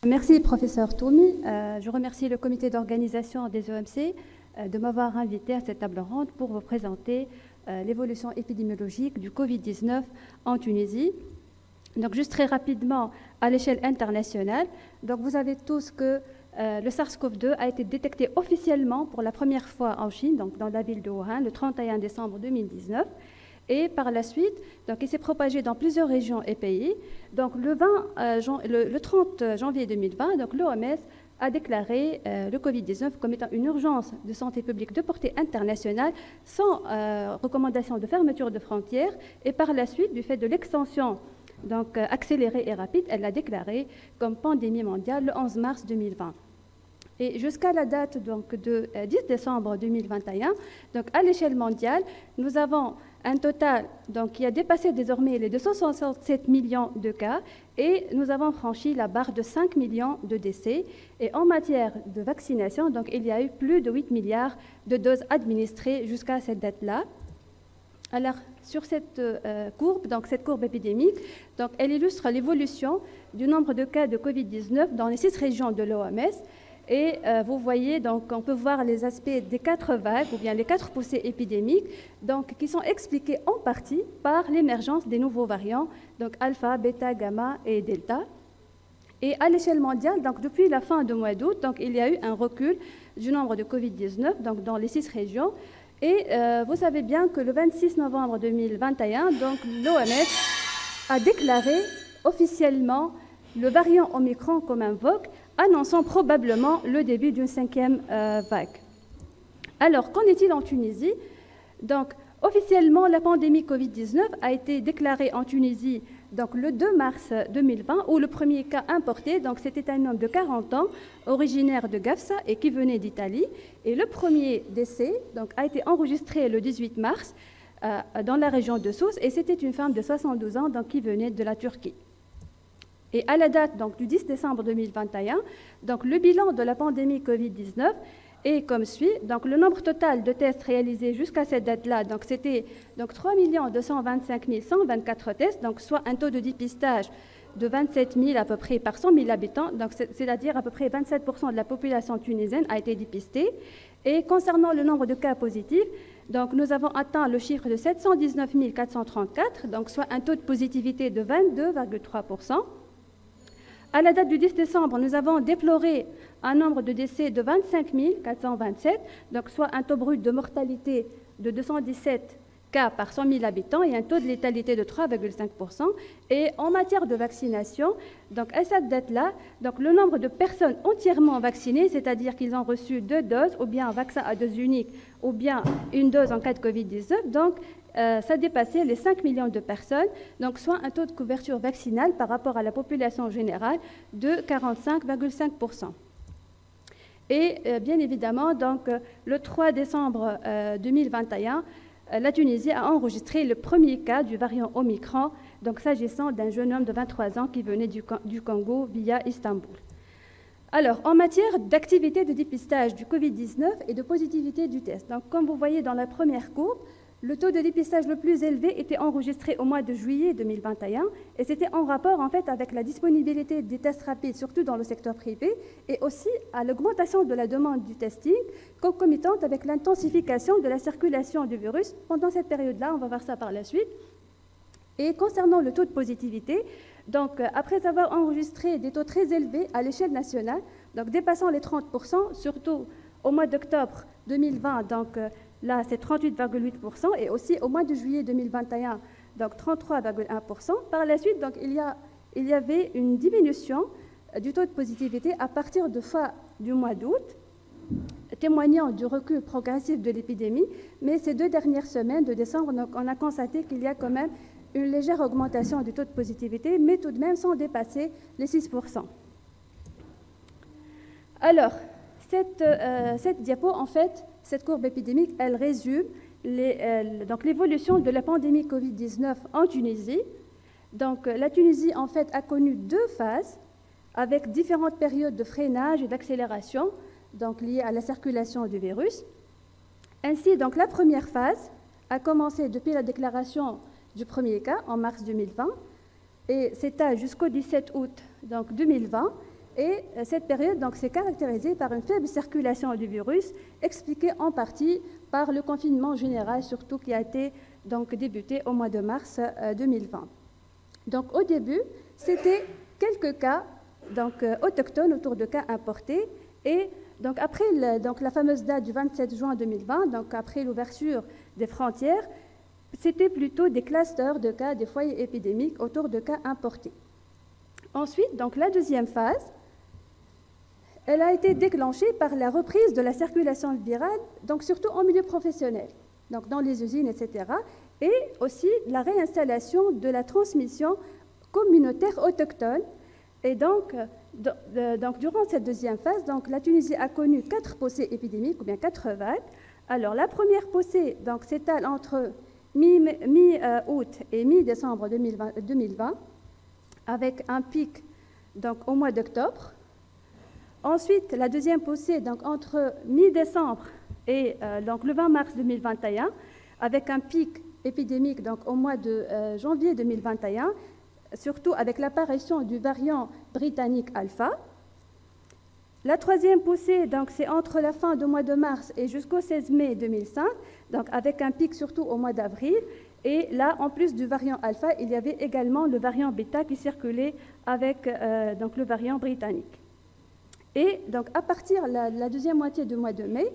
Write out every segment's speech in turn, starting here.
Merci, professeur Toumi. Je remercie le comité d'organisation des OMC de m'avoir invité à cette table ronde pour vous présenter l'évolution épidémiologique du Covid-19 en Tunisie. Donc, juste très rapidement, à l'échelle internationale, donc vous savez tous que le SARS-CoV-2 a été détecté officiellement pour la première fois en Chine, donc dans la ville de Wuhan, le 31 décembre 2019. Et par la suite, donc, il s'est propagé dans plusieurs régions et pays. Donc, le 30 janvier 2020, donc, l'OMS a déclaré le Covid-19 comme étant une urgence de santé publique de portée internationale sans recommandation de fermeture de frontières. Et par la suite, du fait de l'extension donc, accélérée et rapide, elle l'a déclaré comme pandémie mondiale le 11 mars 2020. Et jusqu'à la date donc, de 10 décembre 2021, donc, à l'échelle mondiale, nous avons un total donc, qui a dépassé désormais les 267 millions de cas et nous avons franchi la barre de 5 millions de décès. Et en matière de vaccination, donc, il y a eu plus de 8 milliards de doses administrées jusqu'à cette date-là. Alors, sur cette courbe, donc cette courbe épidémique, donc, elle illustre l'évolution du nombre de cas de Covid-19 dans les 6 régions de l'OMS. Et vous voyez, donc, on peut voir les aspects des 4 vagues, ou bien les 4 poussées épidémiques, donc, qui sont expliqués en partie par l'émergence des nouveaux variants, donc alpha, bêta, gamma et delta. Et à l'échelle mondiale, donc, depuis la fin du mois d'août, donc, il y a eu un recul du nombre de Covid-19 donc, dans les 6 régions. Et vous savez bien que le 26 novembre 2021, l'OMS a déclaré officiellement le variant Omicron comme un VOC, annonçant probablement le début d'une 5e vague. Alors, qu'en est-il en Tunisie? Donc, officiellement, la pandémie Covid-19 a été déclarée en Tunisie donc, le 2 mars 2020, où le premier cas importé, donc c'était un homme de 40 ans, originaire de Gafsa et qui venait d'Italie. Et le premier décès donc, a été enregistré le 18 mars dans la région de Sousse, et c'était une femme de 72 ans donc, qui venait de la Turquie. Et à la date donc, du 10 décembre 2021, donc, le bilan de la pandémie Covid-19 est comme suit. Donc, le nombre total de tests réalisés jusqu'à cette date-là, c'était 3 225 124 tests, donc, soit un taux de dépistage de 27 000 à peu près par 100 000 habitants, c'est-à-dire à peu près 27% de la population tunisienne a été dépistée. Et concernant le nombre de cas positifs, donc, nous avons atteint le chiffre de 719 434, donc, soit un taux de positivité de 22,3%. À la date du 10 décembre, nous avons déploré un nombre de décès de 25 427, donc soit un taux brut de mortalité de 217 cas par 100 000 habitants et un taux de létalité de 3,5%. Et en matière de vaccination, donc à cette date-là, donc le nombre de personnes entièrement vaccinées, c'est-à-dire qu'ils ont reçu 2 doses, ou bien un vaccin à dose unique, ou bien une dose en cas de Covid-19, donc ça dépassait les 5 millions de personnes, donc soit un taux de couverture vaccinale par rapport à la population générale de 45,5%. Et bien évidemment, donc, le 3 décembre 2021, la Tunisie a enregistré le premier cas du variant Omicron, donc s'agissant d'un jeune homme de 23 ans qui venait du Congo via Istanbul. Alors, en matière d'activité de dépistage du Covid-19 et de positivité du test, donc, comme vous voyez dans la première courbe, le taux de dépistage le plus élevé était enregistré au mois de juillet 2021 et c'était en rapport en fait avec la disponibilité des tests rapides, surtout dans le secteur privé, et aussi à l'augmentation de la demande du testing concomitante avec l'intensification de la circulation du virus pendant cette période-là. On va voir ça par la suite. Et concernant le taux de positivité, donc après avoir enregistré des taux très élevés à l'échelle nationale, donc dépassant les 30%, surtout au mois d'octobre 2020, donc là, c'est 38,8%, et aussi au mois de juillet 2021, donc 33,1%. Par la suite, donc, il y avait une diminution du taux de positivité à partir de fin du mois d'août, témoignant du recul progressif de l'épidémie. Mais ces 2 dernières semaines de décembre, donc, on a constaté qu'il y a quand même une légère augmentation du taux de positivité, mais tout de même sans dépasser les 6%. Alors, cette diapo, en fait, cette courbe épidémique, elle résume l'évolution de la pandémie Covid-19 en Tunisie. Donc, la Tunisie, en fait, a connu 2 phases avec différentes périodes de freinage et d'accélération, donc liées à la circulation du virus. Ainsi, donc, la première phase a commencé depuis la déclaration du premier cas en mars 2020 et s'étale jusqu'au 17 août donc 2020. Et cette période s'est caractérisée par une faible circulation du virus, expliquée en partie par le confinement général, surtout qui a été débuté au mois de mars 2020. Donc au début, c'était quelques cas autochtones autour de cas importés. Et donc après la fameuse date du 27 juin 2020, donc après l'ouverture des frontières, c'était plutôt des clusters de cas, des foyers épidémiques autour de cas importés. Ensuite, donc la deuxième phase, elle a été déclenchée par la reprise de la circulation virale, donc surtout en milieu professionnel, donc dans les usines, etc., et aussi la réinstallation de la transmission communautaire autochtone. Et donc durant cette deuxième phase, la Tunisie a connu 4 poussées épidémiques, ou bien 4 vagues. Alors, la première poussée s'étale entre mi-août et mi-décembre 2020, avec un pic au mois d'octobre. Ensuite, la deuxième poussée entre mi-décembre et le 20 mars 2021, avec un pic épidémique au mois de janvier 2021, surtout avec l'apparition du variant britannique alpha. La troisième poussée, c'est entre la fin du mois de mars et jusqu'au 16 mai 2005, avec un pic surtout au mois d'avril. Et là, en plus du variant alpha, il y avait également le variant bêta qui circulait avec le variant britannique. Et à partir de la deuxième moitié du mois de mai,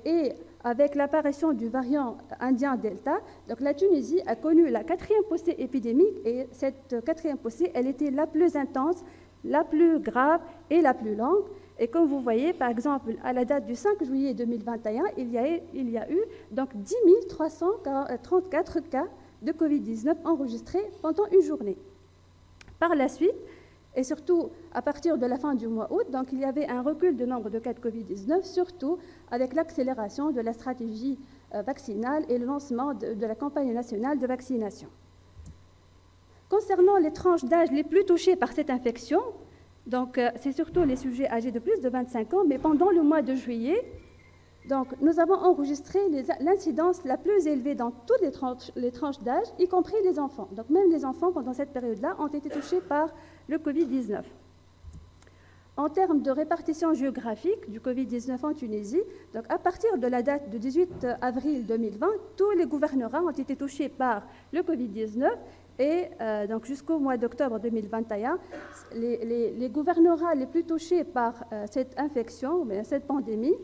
et avec l'apparition du variant indien Delta, la Tunisie a connu la 4e poussée épidémique, et cette 4e poussée, elle était la plus intense, la plus grave et la plus longue. Et comme vous voyez, par exemple, à la date du 5 juillet 2021, il y a eu 10 334 cas de Covid-19 enregistrés pendant une journée. Par la suite, et surtout à partir de la fin du mois août, il y avait un recul du nombre de cas de Covid-19, surtout avec l'accélération de la stratégie vaccinale et le lancement de la campagne nationale de vaccination. Concernant les tranches d'âge les plus touchées par cette infection, c'est surtout les sujets âgés de plus de 25 ans, mais pendant le mois de juillet, nous avons enregistré l'incidence la plus élevée dans toutes les tranches d'âge, y compris les enfants. Même les enfants, pendant cette période-là, ont été touchés par le Covid-19. En termes de répartition géographique du Covid-19 en Tunisie, à partir de la date du 18 avril 2020, tous les gouvernorats ont été touchés par le Covid-19 et jusqu'au mois d'octobre 2021, les gouvernorats les plus touchés par cette infection, cette pandémie,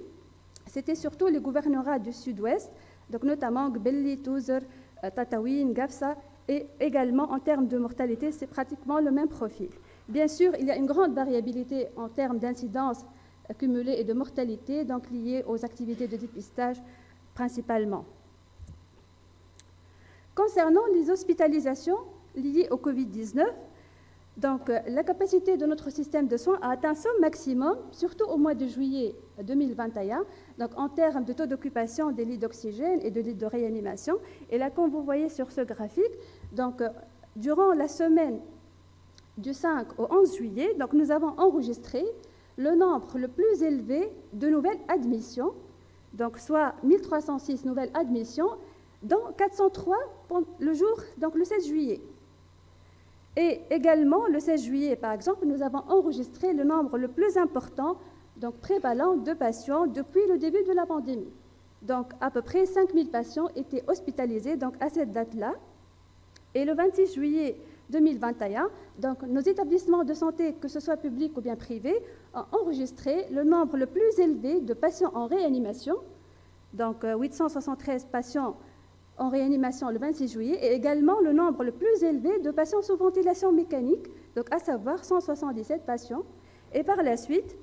c'était surtout les gouvernorats du sud-ouest, notamment Gbelli, Touzer, Tataouine, Gafsa, et également en termes de mortalité, c'est pratiquement le même profil. Bien sûr, il y a une grande variabilité en termes d'incidence cumulée et de mortalité, liée aux activités de dépistage principalement. Concernant les hospitalisations liées au Covid-19, la capacité de notre système de soins a atteint son maximum, surtout au mois de juillet 2021, en termes de taux d'occupation des lits d'oxygène et de lits de réanimation. Et là, comme vous voyez sur ce graphique, durant la semaine du 5 au 11 juillet, nous avons enregistré le nombre le plus élevé de nouvelles admissions, soit 1306 nouvelles admissions, dont 403 le jour, le 16 juillet. Et également, le 16 juillet, par exemple, nous avons enregistré le nombre le plus important, prévalent de patients depuis le début de la pandémie. À peu près 5000 patients étaient hospitalisés à cette date-là. Et le 26 juillet 2021, nos établissements de santé, que ce soit publics ou bien privés, ont enregistré le nombre le plus élevé de patients en réanimation, 873 patients en réanimation le 26 juillet, et également le nombre le plus élevé de patients sous ventilation mécanique, à savoir 177 patients. Et par la suite,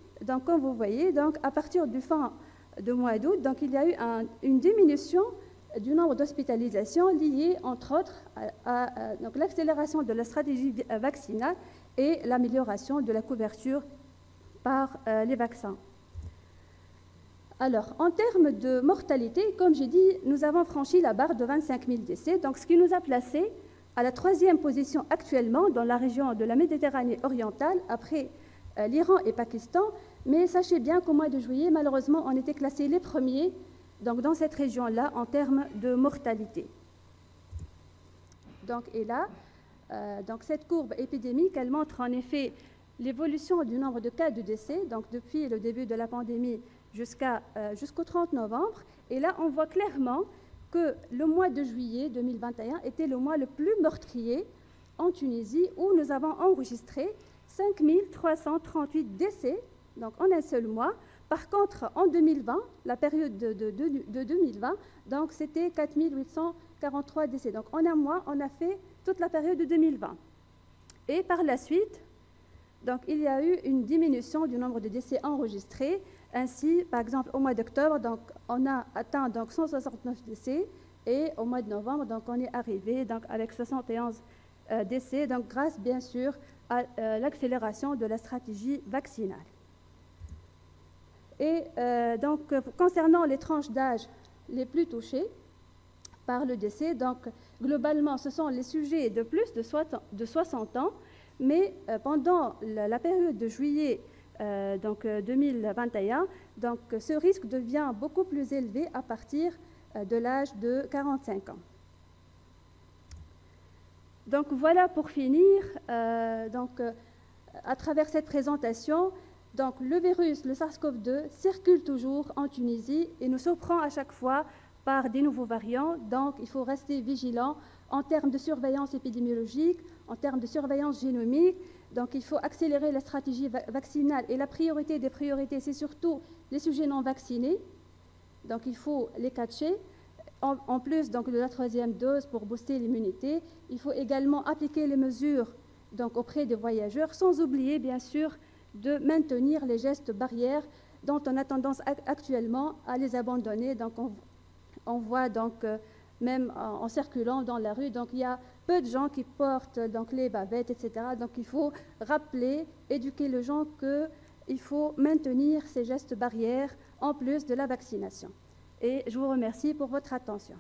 comme vous voyez, à partir du fin du mois d'août, il y a eu une diminution du nombre d'hospitalisations liées, entre autres, à l'accélération de la stratégie vaccinale et l'amélioration de la couverture par les vaccins. Alors, en termes de mortalité, comme j'ai dit, nous avons franchi la barre de 25 000 décès, ce qui nous a placés à la 3e position actuellement dans la région de la Méditerranée orientale, après l'Iran et Pakistan. Mais sachez bien qu'au mois de juillet, malheureusement, on était classés les premiers dans cette région-là en termes de mortalité. Et là, cette courbe épidémique, elle montre en effet l'évolution du nombre de cas de décès, donc depuis le début de la pandémie jusqu'au 30 novembre. Et là, on voit clairement que le mois de juillet 2021 était le mois le plus meurtrier en Tunisie, où nous avons enregistré 5 338 décès, donc en un seul mois. Par contre, en 2020, la période de 2020, donc c'était 4 843 décès. Donc en un mois, on a fait toute la période de 2020. Et par la suite, donc, il y a eu une diminution du nombre de décès enregistrés. Ainsi, par exemple, au mois d'octobre, donc, on a atteint donc, 169 décès. Et au mois de novembre, donc, on est arrivé donc, avec 71 décès, donc, grâce bien sûr à l'accélération de la stratégie vaccinale. Et donc, concernant les tranches d'âge les plus touchées par le décès, donc, globalement, ce sont les sujets de plus de 60 ans. Mais pendant la période de juillet 2021, donc, ce risque devient beaucoup plus élevé à partir de l'âge de 45 ans. Donc voilà pour finir, à travers cette présentation, donc, le virus, le SARS-CoV-2, circule toujours en Tunisie et nous surprend à chaque fois par des nouveaux variants. Donc il faut rester vigilant en termes de surveillance épidémiologique, en termes de surveillance génomique. Donc il faut accélérer la stratégie vaccinale et la priorité des priorités, c'est surtout les sujets non vaccinés. Donc il faut les catcher. En plus donc, de la troisième dose pour booster l'immunité, il faut également appliquer les mesures donc, auprès des voyageurs, sans oublier bien sûr de maintenir les gestes barrières dont on a tendance actuellement à les abandonner. Donc on voit donc même en circulant dans la rue, donc il y a peu de gens qui portent donc, les bavettes, etc. Donc il faut rappeler, éduquer les gens qu'il faut maintenir ces gestes barrières en plus de la vaccination. Et je vous remercie pour votre attention.